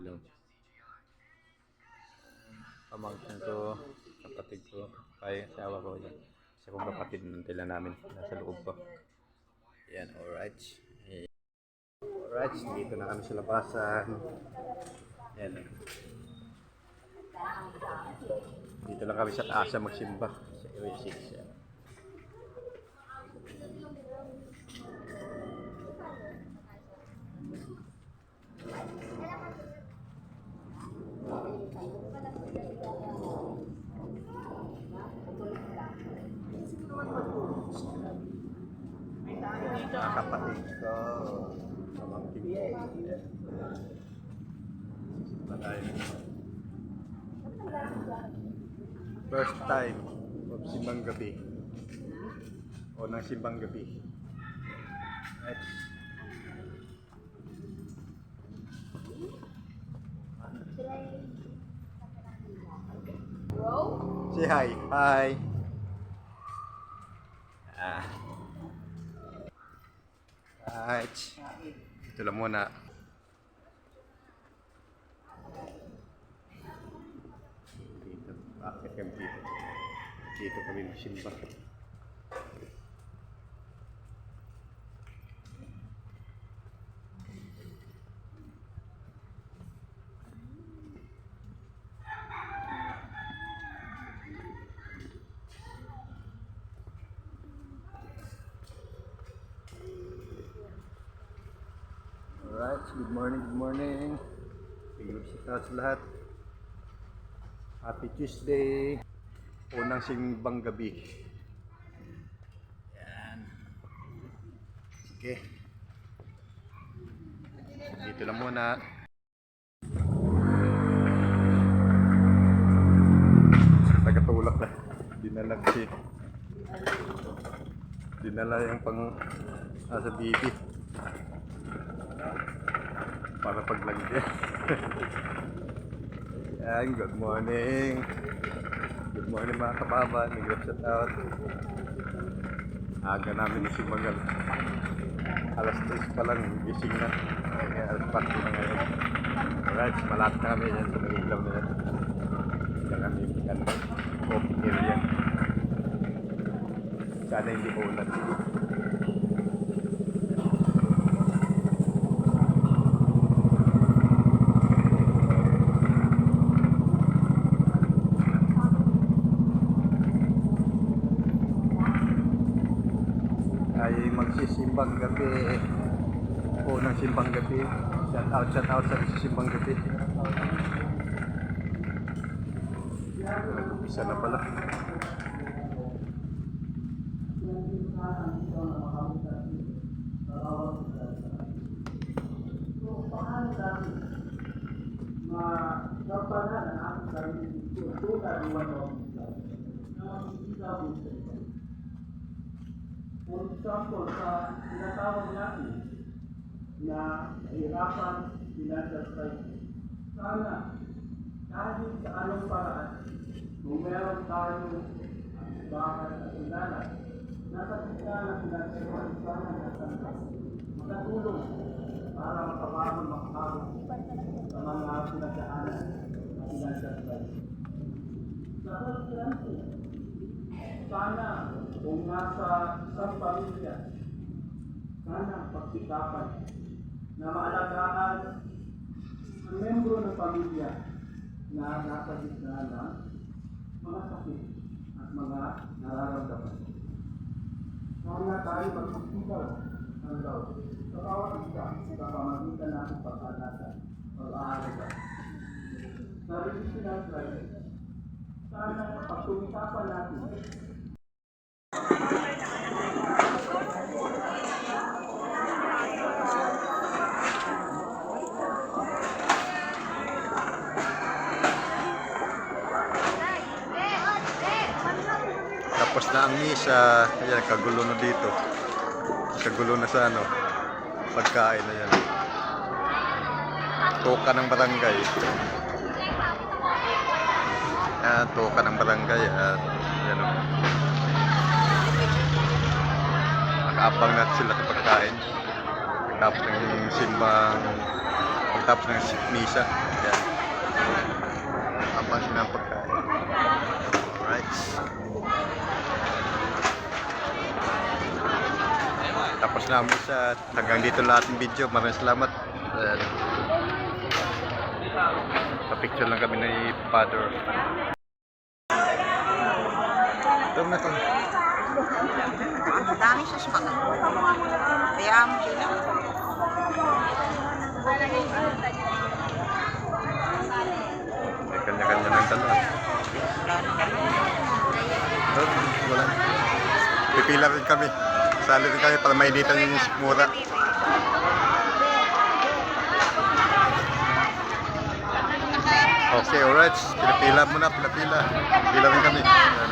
Hello. Pamangkin ko, kapatid ko, kaya asawa ko yan. Isa kong kapatid nila namin, nasa loob pa. Yan, alright. Alright, dito na kami sa labasan. Yan. Dito lang kami sa taas magsimba. Sa Area 6. Yan. Mga kapatid ko, pamangkin ko. Yan. Simba tayo. First time of simbang gabi. O ng simbang gabi. Right. Say hi. Hi. Right. Ito lang muna. Dito. Bakit kami dito? Dito kami magsimba. Alright, good morning, good morning. Pag-ibig sa lahat. Happy Tuesday. Unang simbang gabi. Yan. Okay. Dito lang muna. Tagatulak na. Dinala yung pang sa bibi. Para paglagyan. Yan, good morning. Good morning mga kababan. Nag-shout out. Aga namin si Magal. Alas 3 pa lang, gising na. Alas 4 na ngayon. Alright, malapit na kami yan sa nag-ilaw na yan. Yan kami yan. Coffee area. Sana hindi ulan. Ay magsisimbang gabi. Unang simbang gabi. Shout out sa simbang gabi. Isa na pala. For example, sa tinatawag natin na hirapan financial crisis, sana kahit sa anong paraan, kung meron tayong bakat at undanan, nasa kita na financial crisis, sana makatulong para makabahon sa mga pinagdaanan ng financial crisis. Sa health, sana kung nasa isang pamilya, sana pagsikapan na maalagaan ang membro ng pamilya na nasa gitna ng mga sakit at mga nararamdaman. Sana tayo magpagsigaw ng daw sa bawat isa sa pamagitan natin pag-alatan o aalaga. Sa resistional crisis, sana pagtumisapan natin Tapos na ang misa. Ayan, kagulo na dito. Kagulo na sa pagkain na yan. Toka ng barangay. Ayan, toka ng barangay. At yan o. Nakaabang natin sila sa pagkain. Tapos ng simbang pagkatapos ng misa. Yan. Papansin ang pagkain. Alright. Tapos na ang misa. Hanggang dito lahat ng video. Maraming salamat. Pa-picture lang kami ni Father. Ito na ito. Ang dami sa mga. Kaya mo sila. May kanya-kanya ng dala. Wala. Pipila rin kami. Sali rin kami para mainitan yung mura. Okay, alright. Pila-pila muna, pila-pila. Pila rin kami. Ayan.